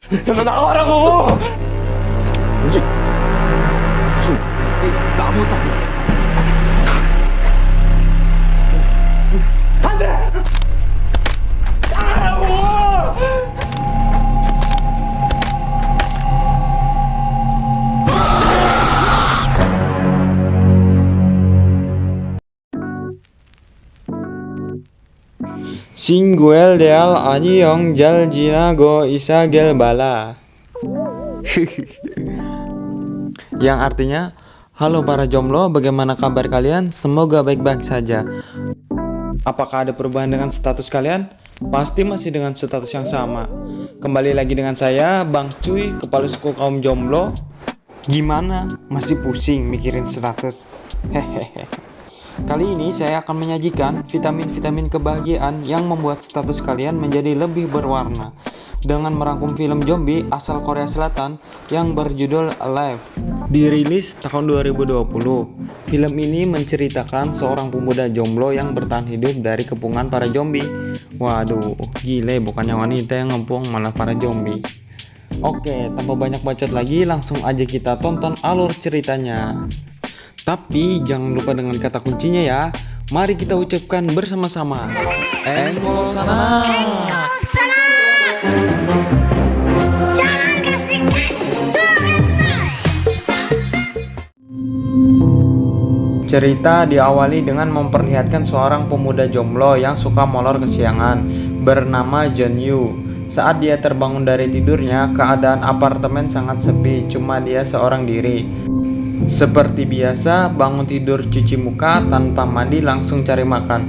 너 나가라고! 무슨 나 아무것도 안 해. 안 돼! 나가라고! Singuel real anyong jal jinago isagel bala. Yang artinya, halo para jomblo, bagaimana kabar kalian? Semoga baik-baik saja. Apakah ada perubahan dengan status kalian? Pasti masih dengan status yang sama. Kembali lagi dengan saya, Bang Cuy, kepala suku kaum jomblo. Gimana? Masih pusing mikirin status? Hehehe. Kali ini saya akan menyajikan vitamin-vitamin kebahagiaan yang membuat status kalian menjadi lebih berwarna dengan merangkum film zombie asal Korea Selatan yang berjudul Alive. Dirilis tahun 2020. Film ini menceritakan seorang pemuda jomblo yang bertahan hidup dari kepungan para zombie. Waduh, gile, bukannya wanita yang ngepung, malah para zombie. Oke, tanpa banyak bacot lagi, langsung aja kita tonton alur ceritanya. Tapi jangan lupa dengan kata kuncinya ya. Mari kita ucapkan bersama-sama. Engkol sana. Jangan kasih Cerita diawali dengan memperlihatkan seorang pemuda jomblo yang suka molor kesiangan bernama Jeonyu. Saat dia terbangun dari tidurnya, keadaan apartemen sangat sepi, cuma dia seorang diri. Seperti biasa, bangun tidur, cuci muka, tanpa mandi langsung cari makan.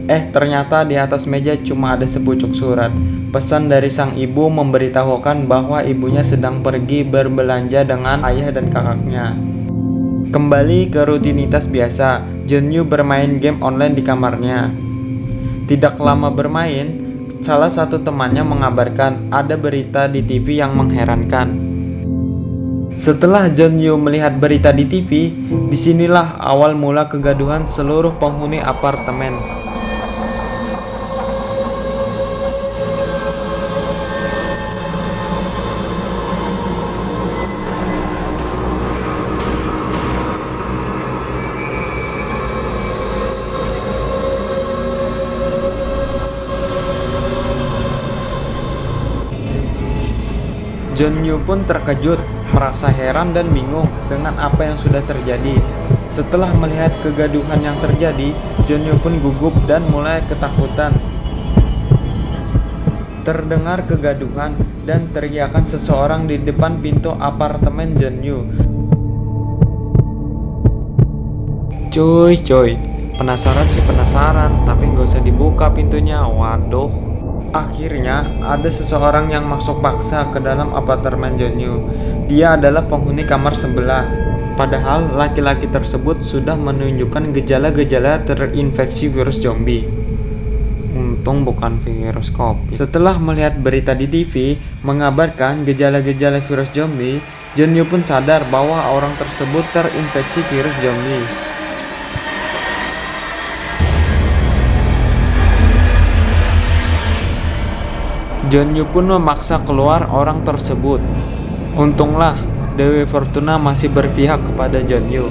Ternyata di atas meja cuma ada sepucuk surat. Pesan dari sang ibu memberitahukan bahwa ibunya sedang pergi berbelanja dengan ayah dan kakaknya. Kembali ke rutinitas biasa, Jeonyu bermain game online di kamarnya. Tidak lama bermain, salah satu temannya mengabarkan ada berita di TV yang mengherankan. Setelah Jeonyu melihat berita di TV, disinilah awal mula kegaduhan seluruh penghuni apartemen. Jeonyu pun terkejut, merasa heran dan bingung dengan apa yang sudah terjadi. Setelah melihat kegaduhan yang terjadi, Jeonyu pun gugup dan mulai ketakutan. Terdengar kegaduhan dan teriakan seseorang di depan pintu apartemen Jeonyu. Cuy, penasaran sih penasaran, tapi gak usah dibuka pintunya, waduh. Akhirnya, ada seseorang yang masuk paksa ke dalam apartemen Jeonyu. Dia adalah penghuni kamar sebelah. Padahal laki-laki tersebut sudah menunjukkan gejala-gejala terinfeksi virus zombie. Untung bukan virus COVID. Setelah melihat berita di TV mengabarkan gejala-gejala virus zombie, Jeonyu pun sadar bahwa orang tersebut terinfeksi virus zombie. Jeonyu pun memaksa keluar orang tersebut. Untunglah Dewi Fortuna masih berpihak kepada Jeonyu.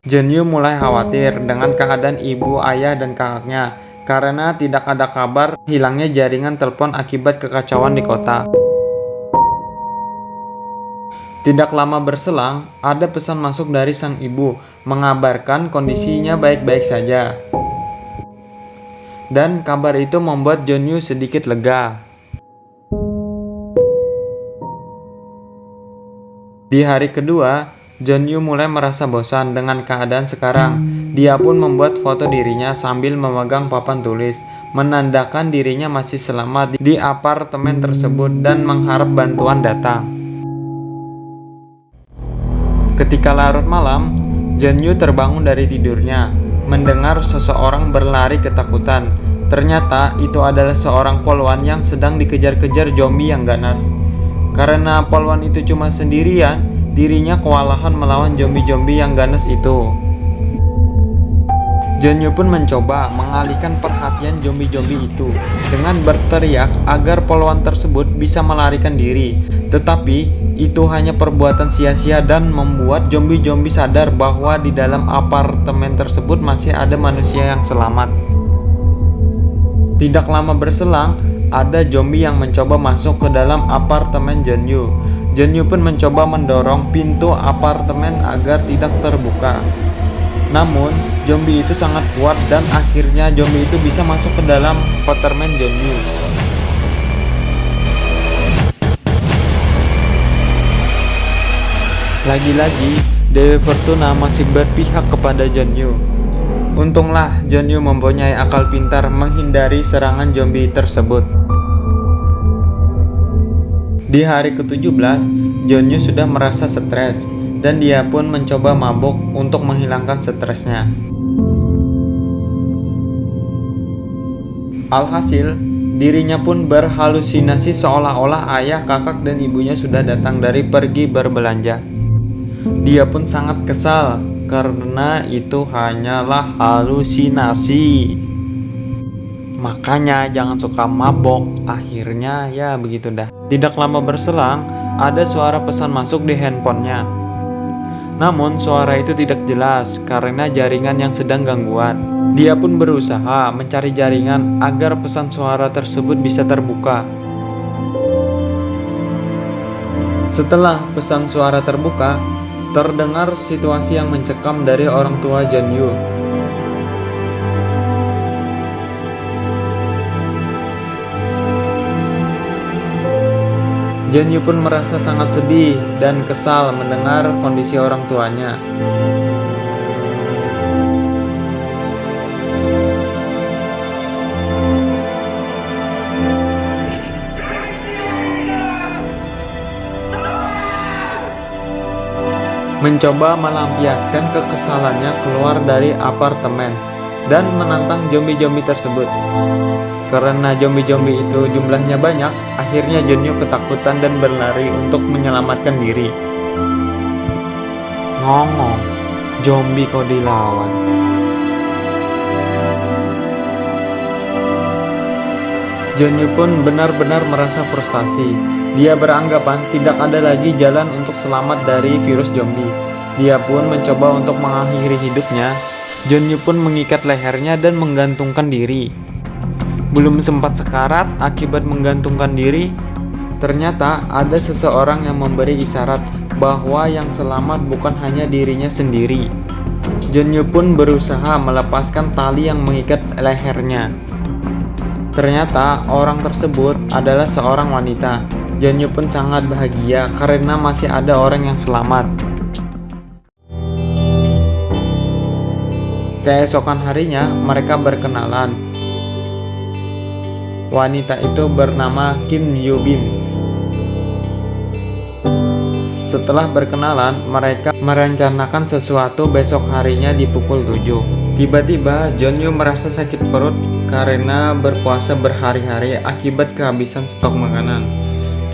Jeonyu mulai khawatir dengan keadaan ibu, ayah, dan kakaknya karena tidak ada kabar hilangnya jaringan telepon akibat kekacauan di kota. Tidak lama berselang, ada pesan masuk dari sang ibu mengabarkan kondisinya baik-baik saja. Dan kabar itu membuat Jeonyu sedikit lega. Di hari kedua, Jeonyu mulai merasa bosan dengan keadaan sekarang. Dia pun membuat foto dirinya sambil memegang papan tulis, menandakan dirinya masih selamat di apartemen tersebut dan mengharap bantuan datang. Ketika larut malam, Jeonyu terbangun dari tidurnya, mendengar seseorang berlari ketakutan. Ternyata itu adalah seorang polwan yang sedang dikejar-kejar zombie yang ganas. Karena polwan itu cuma sendirian, dirinya kewalahan melawan zombie-zombie yang ganas itu. Jeonyu pun mencoba mengalihkan perhatian zombie-zombie itu dengan berteriak agar poluan tersebut bisa melarikan diri. Tetapi itu hanya perbuatan sia-sia dan membuat zombie-zombie sadar bahwa di dalam apartemen tersebut masih ada manusia yang selamat. Tidak lama berselang, ada zombie yang mencoba masuk ke dalam apartemen Jeonyu. Jeonyu pun mencoba mendorong pintu apartemen agar tidak terbuka. Namun, zombie itu sangat kuat dan akhirnya zombie itu bisa masuk ke dalam apartemen Jeonyu. Lagi-lagi, Dewi Fortuna masih berpihak kepada Jeonyu. Untunglah Jeonyu mempunyai akal pintar menghindari serangan zombie tersebut. Di hari ke-17, Jeonyu sudah merasa stres dan dia pun mencoba mabuk untuk menghilangkan stresnya. Alhasil, dirinya pun berhalusinasi seolah-olah ayah, kakak, dan ibunya sudah datang dari pergi berbelanja. Dia pun sangat kesal karena itu hanyalah halusinasi. Makanya jangan suka mabok. Akhirnya ya begitu dah. Tidak lama berselang, ada suara pesan masuk di handphonenya. Namun suara itu tidak jelas karena jaringan yang sedang gangguan. Dia pun berusaha mencari jaringan agar pesan suara tersebut bisa terbuka. Setelah pesan suara terbuka, terdengar situasi yang mencekam dari orang tua Jeonyu. Jeonyu pun merasa sangat sedih dan kesal mendengar kondisi orang tuanya. Mencoba melampiaskan kekesalannya keluar dari apartemen dan menantang zombie-zombie tersebut. Karena zombie-zombie itu jumlahnya banyak, akhirnya Jeonyu ketakutan dan berlari untuk menyelamatkan diri. Ngongong, zombie kok dilawan. Jeonyu pun benar-benar merasa frustasi. Dia beranggapan tidak ada lagi jalan untuk selamat dari virus zombie. Dia pun mencoba untuk mengakhiri hidupnya. Jeonyu pun mengikat lehernya dan menggantungkan diri. Belum sempat sekarat akibat menggantungkan diri, ternyata ada seseorang yang memberi isyarat bahwa yang selamat bukan hanya dirinya sendiri. Jeonyu pun berusaha melepaskan tali yang mengikat lehernya. Ternyata orang tersebut adalah seorang wanita. Jeonyu pun sangat bahagia karena masih ada orang yang selamat. Keesokan harinya mereka berkenalan. Wanita itu bernama Kim Yoo-bin. Setelah berkenalan, mereka merencanakan sesuatu besok harinya di pukul 7. Tiba-tiba Jeonyu merasa sakit perut karena berpuasa berhari-hari akibat kehabisan stok makanan.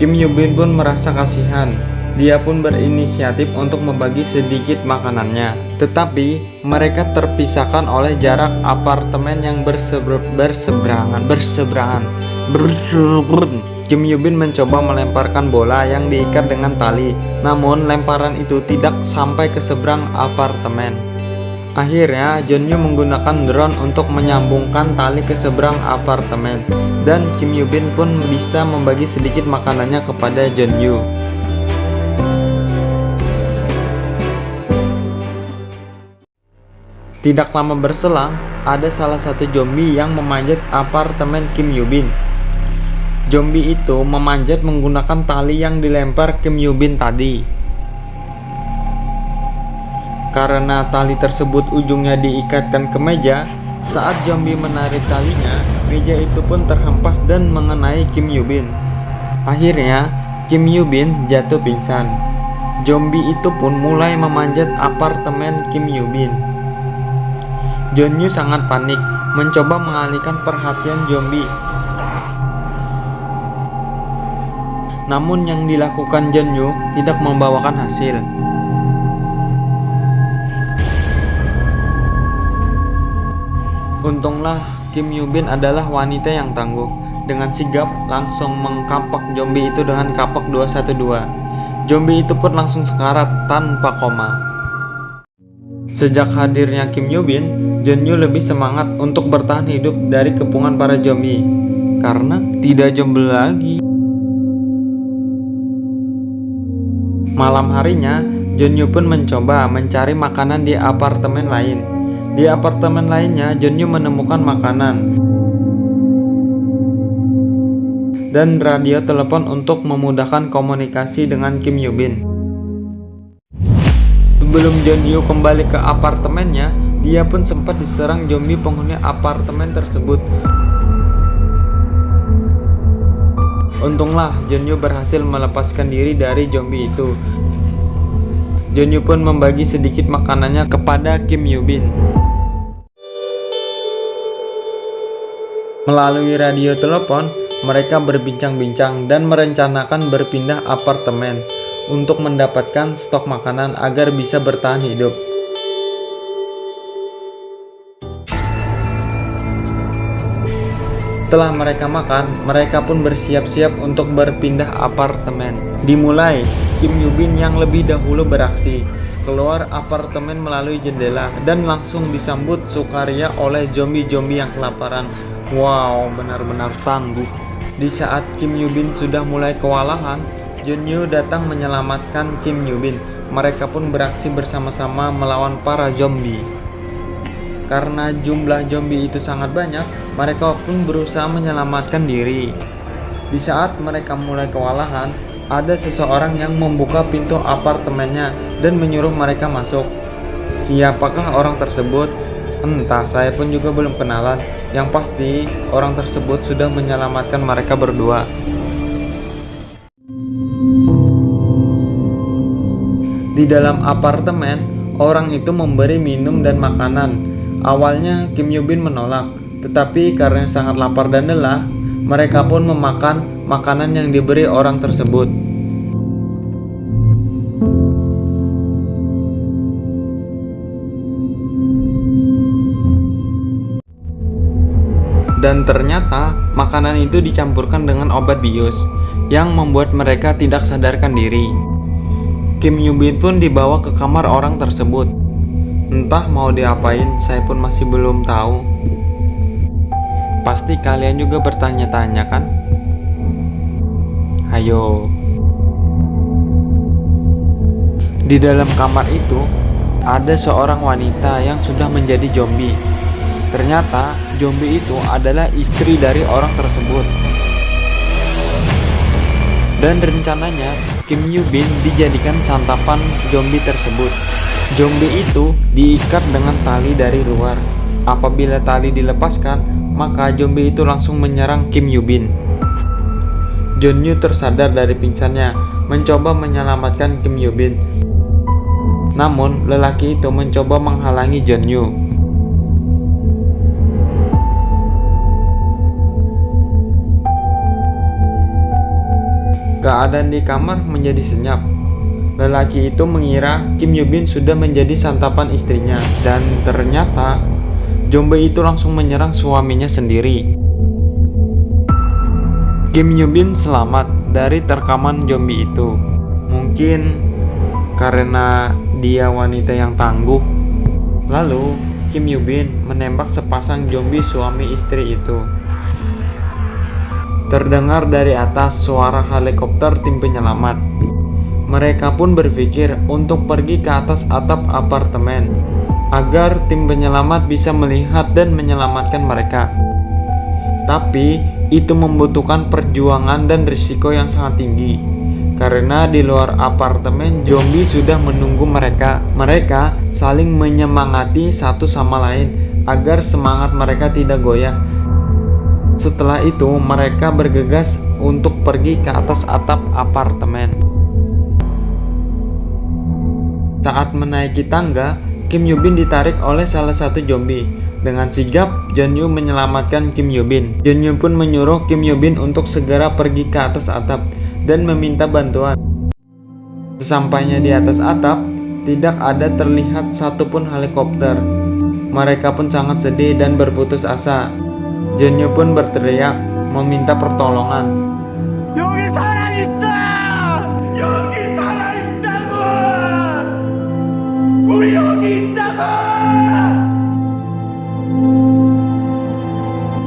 Kim Yoo-bin pun merasa kasihan. Dia pun berinisiatif untuk membagi sedikit makanannya. Tetapi mereka terpisahkan oleh jarak apartemen yang berseberangan. Kim Yoo-bin mencoba melemparkan bola yang diikat dengan tali. Namun lemparan itu tidak sampai ke seberang apartemen. Akhirnya Jeonyu menggunakan drone untuk menyambungkan tali ke seberang apartemen. Dan Kim Yoo-bin pun bisa membagi sedikit makanannya kepada Jeonyu. Tidak lama berselang, ada salah satu zombie yang memanjat apartemen Kim Yoo-bin. Zombie itu memanjat menggunakan tali yang dilempar Kim Yoo-bin tadi. Karena tali tersebut ujungnya diikatkan ke meja, saat zombie menarik talinya, meja itu pun terhempas dan mengenai Kim Yoo-bin. Akhirnya, Kim Yoo-bin jatuh pingsan. Zombie itu pun mulai memanjat apartemen Kim Yoo-bin. Jeonyu sangat panik, mencoba mengalihkan perhatian zombie. Namun yang dilakukan Jeonyu tidak membawakan hasil. Untunglah Kim Yoo-bin adalah wanita yang tangguh. Dengan sigap langsung mengkampak zombie itu dengan kapak 212. Zombie itu pun langsung sekarat tanpa koma. Sejak hadirnya Kim Yoo-bin, Jeonyu lebih semangat untuk bertahan hidup dari kepungan para zombie karena tidak jomblo lagi. Malam harinya, Jeonyu pun mencoba mencari makanan di apartemen lain. Di apartemen lainnya, Jeonyu menemukan makanan dan radio telepon untuk memudahkan komunikasi dengan Kim Yoo-bin. Sebelum Jeonyu kembali ke apartemennya, dia pun sempat diserang zombie penghuni apartemen tersebut. Untunglah Jeonyu berhasil melepaskan diri dari zombie itu. Jeonyu pun membagi sedikit makanannya kepada Kim Yoo-bin. Melalui radio telepon, mereka berbincang-bincang dan merencanakan berpindah apartemen untuk mendapatkan stok makanan agar bisa bertahan hidup. Setelah mereka makan, mereka pun bersiap-siap untuk berpindah apartemen. Dimulai, Kim Yoo-bin yang lebih dahulu beraksi, keluar apartemen melalui jendela dan langsung disambut sukaria oleh zombie-zombie yang kelaparan. Wow, benar-benar tangguh. Di saat Kim Yoo-bin sudah mulai kewalahan, Jeonyu datang menyelamatkan Kim Yoo-bin. Mereka pun beraksi bersama-sama melawan para zombie. Karena jumlah zombie itu sangat banyak, mereka pun berusaha menyelamatkan diri. Di saat mereka mulai kewalahan, ada seseorang yang membuka pintu apartemennya dan menyuruh mereka masuk. Siapakah orang tersebut? Entah, saya pun juga belum kenalan. Yang pasti, orang tersebut sudah menyelamatkan mereka berdua. Di dalam apartemen, orang itu memberi minum dan makanan. Awalnya Kim Yoo-bin menolak, tetapi karena sangat lapar dan lelah, mereka pun memakan makanan yang diberi orang tersebut. Dan ternyata makanan itu dicampurkan dengan obat bius yang membuat mereka tidak sadarkan diri. Kim Yoo-bin pun dibawa ke kamar orang tersebut. Entah mau diapain, saya pun masih belum tahu. Pasti kalian juga bertanya-tanya kan? Ayo. Di dalam kamar itu ada seorang wanita yang sudah menjadi zombie. Ternyata zombie itu adalah istri dari orang tersebut. Dan rencananya Kim Yoo-bin dijadikan santapan zombie tersebut. Zombie itu diikat dengan tali dari luar. Apabila tali dilepaskan, maka zombie itu langsung menyerang Kim Yoo-bin. Jeonyu tersadar dari pingsannya, mencoba menyelamatkan Kim Yoo-bin. Namun lelaki itu mencoba menghalangi Jeonyu. Keadaan di kamar menjadi senyap. Lelaki itu mengira Kim Yoo-bin sudah menjadi santapan istrinya, dan ternyata zombie itu langsung menyerang suaminya sendiri. Kim Yoo-bin selamat dari terkaman zombie itu. Mungkin karena dia wanita yang tangguh. Lalu Kim Yoo-bin menembak sepasang zombie suami istri itu. Terdengar dari atas suara helikopter tim penyelamat. Mereka pun berpikir untuk pergi ke atas atap apartemen agar tim penyelamat bisa melihat dan menyelamatkan mereka. Tapi itu membutuhkan perjuangan dan risiko yang sangat tinggi. Karena di luar apartemen zombie sudah menunggu mereka. Mereka saling menyemangati satu sama lain agar semangat mereka tidak goyah. Setelah itu mereka bergegas untuk pergi ke atas atap apartemen. Saat menaiki tangga, Kim Yoo-bin ditarik oleh salah satu zombie. Dengan sigap, Jeonyu menyelamatkan Kim Yoo-bin. Jeonyu pun menyuruh Kim Yoo-bin untuk segera pergi ke atas atap dan meminta bantuan. Sesampainya di atas atap, tidak ada terlihat satupun helikopter. Mereka pun sangat sedih dan berputus asa. Junyu pun berteriak meminta pertolongan. 여기 살아있어! 여기 살아있다고! 우리 여기 있다고!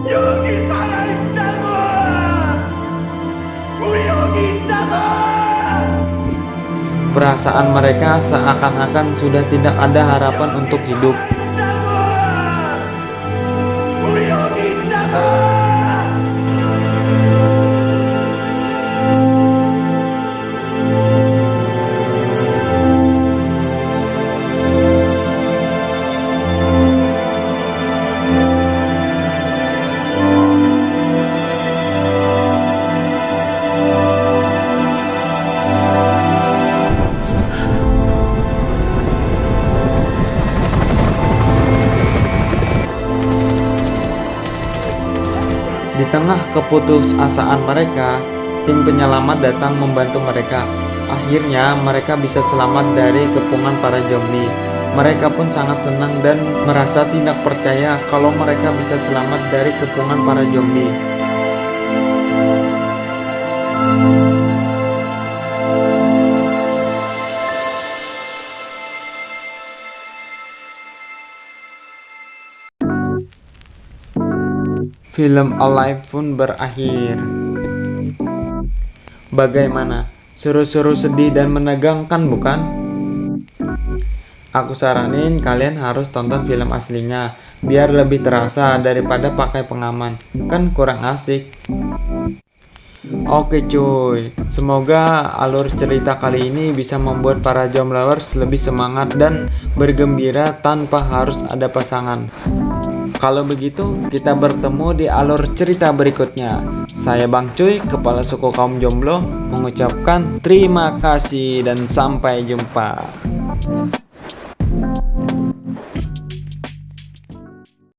여기 살아있다고! 우리 여기 있다고! Perasaan mereka seakan-akan sudah tidak ada harapan untuk hidup. 우리 여기 있다고! Di tengah keputusasaan mereka, tim penyelamat datang membantu mereka. Akhirnya mereka bisa selamat dari kepungan para zombie. Mereka pun sangat senang dan merasa tidak percaya kalau mereka bisa selamat dari kepungan para zombie. Film Alive pun berakhir. Bagaimana? Seru-seru, sedih, dan menegangkan, bukan? Aku saranin kalian harus tonton film aslinya, biar lebih terasa daripada pakai pengaman. Kan kurang asik. Oke cuy, semoga alur cerita kali ini bisa membuat para Jomblowers lebih semangat dan bergembira tanpa harus ada pasangan. Kalau begitu, kita bertemu di alur cerita berikutnya. Saya Bang Cuy, Kepala Suku Kaum Jomblo, mengucapkan terima kasih dan sampai jumpa.